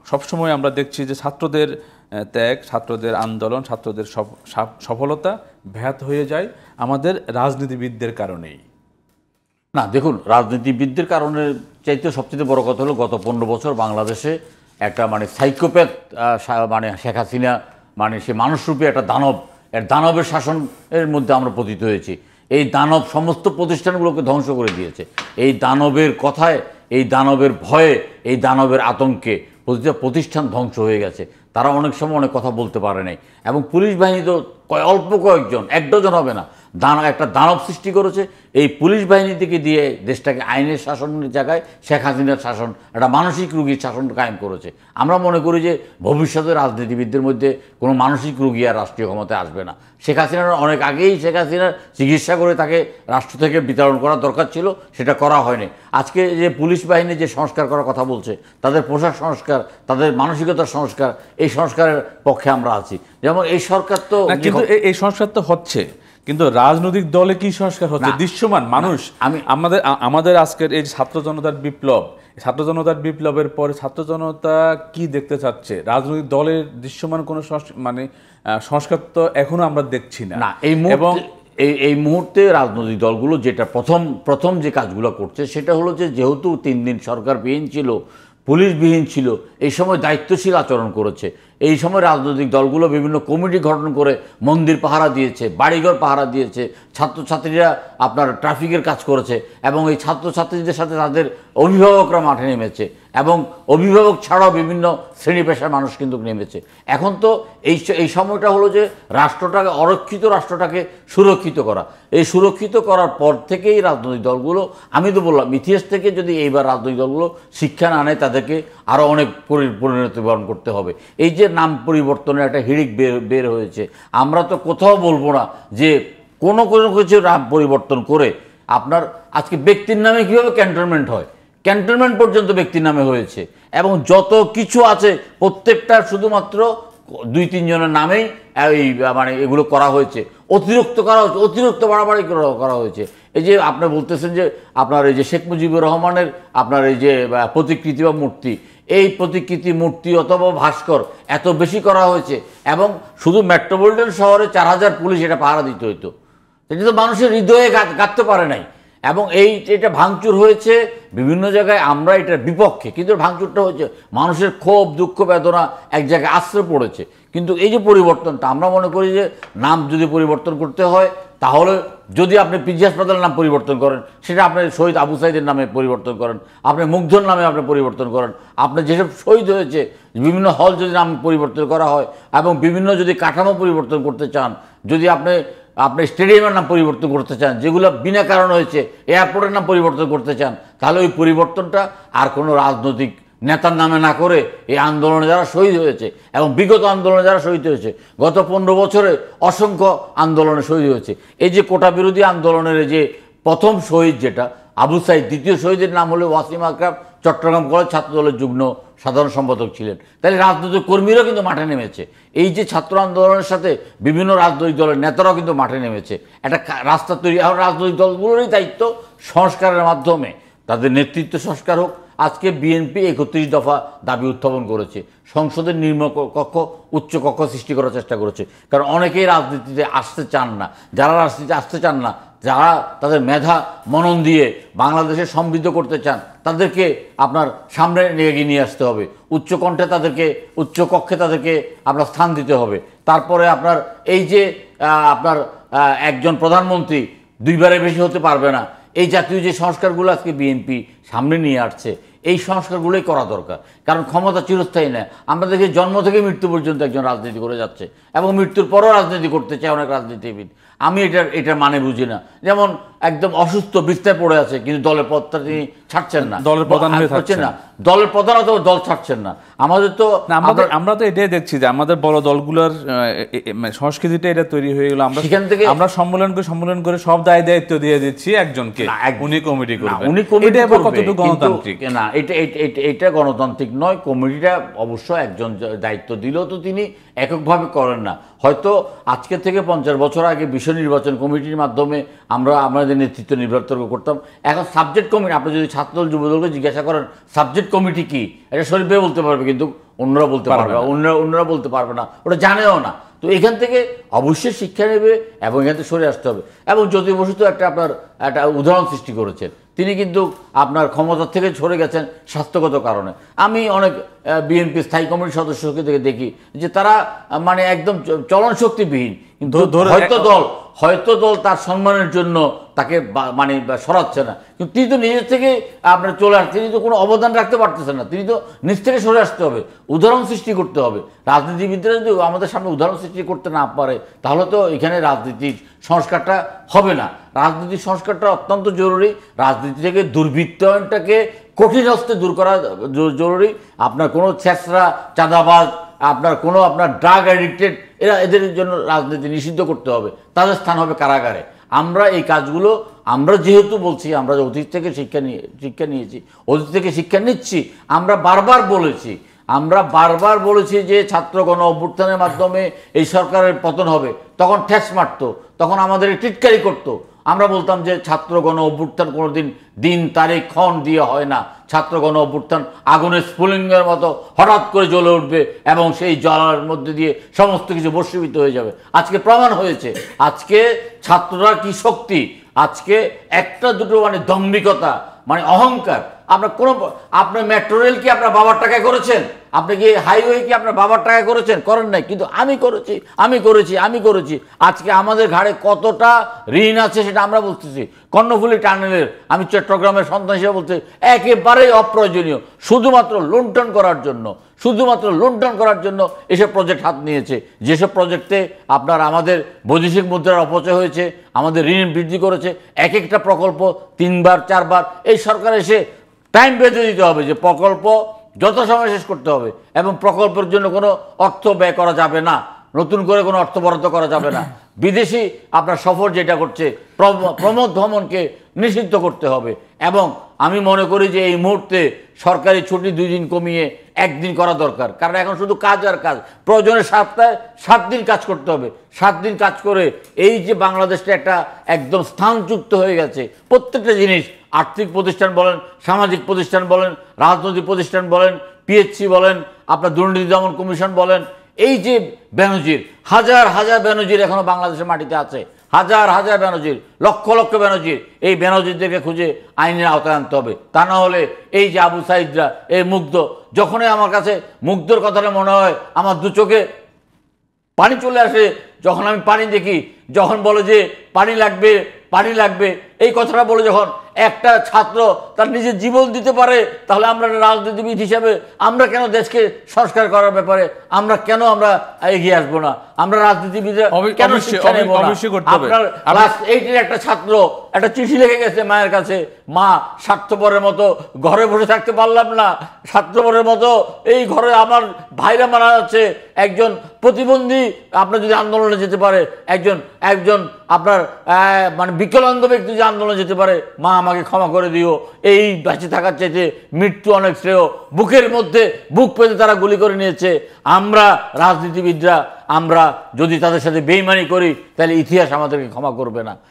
সবসময় আমরা দেখছি যে ছাত্রদের ত্যাগ, ছাত্রদের আন্দোলন, ছাত্রদের সফলতা ব্যাহত হয়ে যায় আমাদের রাজনীতিবিদদের কারণেই। না দেখুন, রাজনীতিবিদদের কারণে চাইতে সবচেয়ে বড় কথা হলো গত 15 বছর বাংলাদেশে একটা সাইকোপ্যাথ শেখ হাসিনা সে মানুষরূপী একটা দানবের শাসনের মধ্যে আমরা পতিত হয়েছি। এই দানব সমস্ত প্রতিষ্ঠানগুলোকে ধ্বংস করে দিয়েছে। এই দানবের কথায়, এই দানবের ভয়ে, এই দানবের আতঙ্কে প্রতিটা প্রতিষ্ঠান ধ্বংস হয়ে গেছে। তারা অনেক সময় অনেক কথা বলতে পারে নাই এবং পুলিশ বাহিনী তো অল্প কয়েকজন, 1 ডজন হবে না, একটা দানব সৃষ্টি করেছে। এই পুলিশ বাহিনী থেকে দিয়ে দেশটাকে আইনের শাসনের জায়গায় শেখ হাসিনার শাসন, একটা মানসিক রোগীর শাসন কায়েম করেছে। আমরা মনে করি যে ভবিষ্যতে রাজনীতিবিদদের মধ্যে কোনো মানসিক রোগী আর রাষ্ট্রীয় ক্ষমতায় আসবে না। শেখ হাসিনার অনেক আগেই শেখ হাসিনার চিকিৎসা করে তাকে রাষ্ট্র থেকে বিতরণ করা দরকার ছিল, সেটা করা হয়নি। আজকে যে পুলিশ বাহিনী যে সংস্কার করার কথা বলছে, তাদের পোশাক সংস্কার, তাদের মানসিকতার সংস্কার, এই সংস্কারের পক্ষে আমরা আছি। যেমন এই সরকার তো, কিন্তু এই সংস্কার তো হচ্ছে, কিন্তু রাজনৈতিক দলে কি সংস্কার হচ্ছে? দৃশ্যমান মানুষ, আমাদের আজকের এই ছাত্র জনতার বিপ্লবের পরে ছাত্র জনতা কি দেখতে চাচ্ছে? রাজনৈতিক দলের দৃশ্যমান কোনো সংস্কার তো এখনো আমরা দেখছি না। এই মুহূর্তে রাজনৈতিক দলগুলো যেটা প্রথম যে কাজগুলো করছে সেটা হলো যে, যেহেতু 3 দিন সরকারবিহীন ছিল, পুলিশবিহীন ছিল, এই সময় দায়িত্বশীল আচরণ করেছে। এই সময় রাজনৈতিক দলগুলো বিভিন্ন কমিটি গঠন করে মন্দির পাহারা দিয়েছে, বাড়িঘর পাহারা দিয়েছে, ছাত্রছাত্রীরা আপনার ট্রাফিকের কাজ করেছে এবং এই ছাত্রছাত্রীদের সাথে তাদের অভিভাবকরা মাঠে নেমেছে এবং অভিভাবক ছাড়াও বিভিন্ন শ্রেণী পেশার মানুষ কিন্তু নেমেছে। এখন তো এই সময়টা হলো যে রাষ্ট্রটাকে, অরক্ষিত রাষ্ট্রটাকে সুরক্ষিত করা। এই সুরক্ষিত করার পর থেকেই রাজনৈতিক দলগুলো, আমি তো বললাম ইতিহাস থেকে যদি এইবার রাজনৈতিক দলগুলো শিক্ষা না নেয়, তাদেরকে আরও অনেক পরিণতি বরণ করতে হবে। এই যে নাম পরিবর্তনের একটা হিড়িক বের হয়েছে, আমরা তো কোথাও বলবো না যে কোনো কিছু নাম পরিবর্তন করে আপনার আজকে ব্যক্তির নামে কীভাবে ক্যান্টনমেন্ট হয়, ক্যান্টনমেন্ট পর্যন্ত ব্যক্তির নামে হয়েছে এবং যত কিছু আছে প্রত্যেকটা শুধুমাত্র 2-3 জনের নামেই এগুলো করা হয়েছে, অতিরিক্ত বাড়াবাড়ি করা হয়েছে। এই যে আপনি বলতেছেন যে আপনার এই যে শেখ মুজিবুর রহমানের আপনার এই যে প্রতিকৃতি বা মূর্তি, এই প্রতিকৃতি, মূর্তি অথবা ভাস্কর এত বেশি করা হয়েছে এবং শুধু মেট্রোপলিটন শহরে 4000 পুলিশ এটা পাহারা দিতে হইতো। এটা তো মানুষের হৃদয়ে গাঁথতে পারে নাই এবং এটা ভাঙচুর হয়েছে বিভিন্ন জায়গায়। আমরা এটার বিপক্ষে, কিন্তু ভাঙচুরটা হয়েছে মানুষের ক্ষোভ, দুঃখ, বেদনা এক জায়গায় আশ্রয় পড়েছে। কিন্তু এই যে পরিবর্তনটা, আমরা মনে করি যে নাম যদি পরিবর্তন করতে হয়, তাহলে যদি আপনি পিজি হাসপাতালের নাম পরিবর্তন করেন, সেটা আপনি শহীদ আবু সাইদের নামে পরিবর্তন করেন, আপনি মুগ্ধর নামে আপনি পরিবর্তন করেন, আপনি যেসব শহীদ হয়েছে বিভিন্ন হল যদি নাম পরিবর্তন করা হয় এবং বিভিন্ন যদি কাঠামো পরিবর্তন করতে চান, যদি আপনি স্টেডিয়ামের নাম পরিবর্তন করতে চান, যেগুলো বিনা কারণ হয়েছে, এয়ারপোর্টের নাম পরিবর্তন করতে চান, তাহলে ওই পরিবর্তনটা আর কোনো রাজনৈতিক নেতার নামে না করে এই আন্দোলনে যারা শহীদ হয়েছে এবং বিগত আন্দোলনে যারা শহীদ হয়েছে, গত 15 বছরে অসংখ্য আন্দোলনে শহীদ হয়েছে। এই যে কোটা বিরোধী আন্দোলনের যে প্রথম শহীদ যেটা আবু সাইদ, দ্বিতীয় শহীদের নাম হলো ওয়াসিম আকরাম, চট্টগ্রাম কলেজ ছাত্রদলের যুগ্ম সাধারণ সম্পাদক ছিলেন। তাহলে রাজনৈতিক কর্মীরাও কিন্তু মাঠে নেমেছে। এই যে ছাত্র আন্দোলনের সাথে বিভিন্ন রাজনৈতিক দলের নেতারাও কিন্তু মাঠে নেমেছে। একটা রাস্তা তৈরি, এখন রাজনৈতিক দলগুলোরই দায়িত্ব সংস্কারের মাধ্যমে তাদের নেতৃত্ব সংস্কার হোক। আজকে বিএনপি 31 দফা দাবি উত্থাপন করেছে, সংসদের নিম্ন কক্ষ, উচ্চ কক্ষ সৃষ্টি করার চেষ্টা করেছে। কারণ অনেকেই রাজনীতিতে আসতে চান না, যারা রাজনীতিতে আসতে চান না, যারা তাদের মেধা মনন দিয়ে বাংলাদেশে সমৃদ্ধ করতে চান, তাদেরকে আপনার সামনে এগিয়ে নিয়ে আসতে হবে। উচ্চ কণ্ঠে তাদেরকে, উচ্চ কক্ষে তাদেরকে আপনার স্থান দিতে হবে। তারপরে আপনার এই যে আপনার একজন প্রধানমন্ত্রী 2বারের বেশি হতে পারবে না, এই জাতীয় যে সংস্কারগুলো আজকে বিএনপি সামনে নিয়ে আসছে, এই সংস্কারগুলোই করা দরকার। কারণ ক্ষমতা চিরস্থায়ী নয়। আমরা দেখি জন্ম থেকে মৃত্যু পর্যন্ত একজন রাজনীতি করে যাচ্ছে এবং মৃত্যুর পরও রাজনীতি করতে চায় অনেক রাজনীতিবিদ। আমি এটার মানে বুঝি না। যেমন একদম অসুস্থ বিছানায় পড়ে আছে, কিন্তু দলের পদটা তিনি ছাড়ছেন না, দলের প্রধান হয়ে থাকছেন না, দলের প্রধান অথবা দল ছাড়ছেন না। আমাদের তো আমরা তো এটাই দেখছি যে আমাদের বড় দলগুলোর সংস্কৃতিটা এটা তৈরি হয়ে গেল। আমরা সেখান থেকে আমরা সম্মেলন করে সব দায়িত্ব দিয়ে দিচ্ছি একজনকে, উনি কমিটি করবেন। উনি কতটুকু গণতান্ত্রিক না, এটা গণতান্ত্রিক নয়। কমিটিটা অবশ্য একজন দায়িত্ব দিলেও তো তিনি এককভাবে করেন না। হয়তো আজকে থেকে 50 বছর আগে বিশ্ব নির্বাচন কমিটির মাধ্যমে আমরা আমাদের নেতৃত্ব নির্বাচন করতাম। এখন সাবজেক্ট কমিটি, আপনি যদি ছাত্রদল যুবদলকে জিজ্ঞাসা করেন সাবজেক্ট কমিটি কি, এটা শরীফ ভাই বলতে পারবে, কিন্তু অন্যরা বলতে পারবে না, অন্যরা বলতে পারবে না, ওটা জানেও না। তো এখান থেকে অবশ্যই শিক্ষা নেবে এবং এখান থেকে সরে আসতে হবে। এবং জ্যোতি বসু তো আপনার একটা উদাহরণ সৃষ্টি করেছেন। তিনি কিন্তু আপনার ক্ষমতার থেকে সরে গেছেন স্বাস্থ্যগত কারণে। আমি অনেক বিএনপি স্থায়ী কমিটির সদস্যকে দেখি যে তারা মানে একদম চলন শক্তিবিহীন, কিন্তু হয়তো দল তার সম্মানের জন্য তাকে মানে সরাচ্ছে না, কিন্তু তিনি তো নিজের থেকে আপনার চলে আসছে, তিনি তো কোনো অবদান রাখতে পারতেছেন না, তিনি তো নিজ থেকে সরে আসতে হবে, উদাহরণ সৃষ্টি করতে হবে। রাজনীতিবিদরা যদি আমাদের সামনে উদাহরণ সৃষ্টি করতে না পারে তাহলে তো এখানে রাজনীতির সংস্কারটা হবে না। রাজনীতির সংস্কারটা অত্যন্ত জরুরি। রাজনীতি থেকে দুর্বৃত্তায়নটাকে কঠিন হস্তে দূর করা জরুরি। আপনার কোনো ছেঁচড়া চাঁদাবাজ, আপনার ড্রাগ অ্যাডিক্টেড, এদের জন্য রাজনীতি নিষিদ্ধ করতে হবে, তাদের স্থান হবে কারাগারে। আমরা এই কাজগুলো আমরা যেহেতু বলছি আমরা অতীত থেকে শিক্ষা নিয়েছি, অতীত থেকে শিক্ষা নিচ্ছি। আমরা বারবার বলেছি যে ছাত্র গণ অভ্যুত্থানের মাধ্যমে এই সরকারের পতন হবে, তখন ঠেস মারতো, তখন আমাদের টিটকারি করতো। আমরা বলতাম যে ছাত্র গণ অভ্যুত্থান কোনোদিন দিন তারিখ ক্ষণ দিয়ে হয় না। ছাত্র গণ অভ্যুত্থান আগুনের স্ফুলিঙ্গের মতো হঠাৎ করে জ্বলে উঠবে এবং সেই জ্বালার মধ্যে দিয়ে সমস্ত কিছু বর্ষীভূত হয়ে যাবে। আজকে প্রমাণ হয়েছে। আজকে ছাত্ররা কি শক্তি, আজকে একটা দুটো মানে দম্ভিকতা, মানে অহংকার। আপনার মেট্রো রেল কি আপনার বাবার টাকায় করেছেন? আপনি কি হাইওয়ে কি আপনার বাবার টাকায় করেছেন? করেন নাই, কিন্তু আমি করেছি। আজকে আমাদের ঘাড়ে কতটা ঋণ আছে সেটা আমরা বলতেছি। কর্ণফুলী টানেলের, আমি চট্টগ্রামের সন্তান হিসেবে বলতে, একেবারেই অপ্রয়োজনীয়, শুধুমাত্র লুণ্ঠন করার জন্য এসব প্রজেক্ট হাত নিয়েছে। যেসব প্রজেক্টে আপনার আমাদের বৈদেশিক মুদ্রার অপচয় হয়েছে, আমাদের ঋণ বৃদ্ধি করেছে। এক একটা প্রকল্প 3বার 4বার এই সরকার এসে টাইম বেঁধে দিতে হবে যে প্রকল্প যত সময় শেষ করতে হবে, এবং প্রকল্পের জন্য কোনো অর্থ ব্যয় করা যাবে না, নতুন করে কোনো অর্থ বরাদ্দ করা যাবে না। বিদেশি আপনার সফর যেটা করছে, প্রমোদ ভ্রমণকে নিষিদ্ধ করতে হবে। এবং আমি মনে করি যে এই মুহূর্তে সরকারি ছুটি 2 দিন কমিয়ে 1 দিন করা দরকার। কারণ এখন শুধু কাজ আর কাজ, প্রয়োজনে সপ্তাহে 7 দিন কাজ করতে হবে। 7 দিন কাজ করে এই যে বাংলাদেশটা একটা একদম স্থানচ্যুত হয়ে গেছে, প্রত্যেকটা জিনিস, আর্থিক প্রতিষ্ঠান বলেন, সামাজিক প্রতিষ্ঠান বলেন, রাজনৈতিক প্রতিষ্ঠান বলেন, পিএইচসি বলেন, আপনার দুর্নীতি দমন কমিশন বলেন, এই যে বেনজির, হাজার হাজার বেনজির এখনো বাংলাদেশের মাটিতে আছে, হাজার হাজার বেনজির, লক্ষ লক্ষ বেনজির। এই বেনজিরদেরকে খুঁজে আইনের আওতায় আনতে হবে। তা না হলে এই যে আবু সাইদরা, এই মুগ্ধ, যখনই আমার কাছে মুগ্ধর কথাটা মনে হয় আমার 2 চোখে পানি চলে আসে। যখন আমি পানি দেখি, যখন বলে যে পানি লাগবে, এই কথাটা বলে যখন একটা ছাত্র তার নিজের জীবন দিতে পারে, তাহলে আমরা রাজনীতিবিদ হিসাবে আমরা কেন দেশকে সংস্কার করার ব্যাপারে আমরা এগিয়ে আসবো না? আমরা রাজনীতিবিদরা কেন শিক্ষা নেব না? আপনার ক্লাস 8-এর একটা ছাত্র একটা চিঠি লিখে গেছে মায়ের কাছে, মা, স্বার্থপরের মতো ঘরে বসে থাকতে পারলাম না, স্বার্থপরের মতো এই ঘরে আমার ভাইরা মারা যাচ্ছে, একজন প্রতিবন্ধী আপনার যদি আন্দোলনে যেতে পারে, একজন আপনার মানে বিকলাঙ্গ ব্যক্তি যদি আন্দোলনে যেতে পারে, মা আমাকে ক্ষমা করে দিও, এই বেঁচে থাকার চাইতে মৃত্যু অনেক শ্রেয়। বুকের মধ্যে বুক পেতে তারা গুলি করে নিয়েছে। আমরা রাজনীতিবিদরা আমরা যদি তাদের সাথে বেইমানি করি তাহলে ইতিহাস আমাদেরকে ক্ষমা করবে না।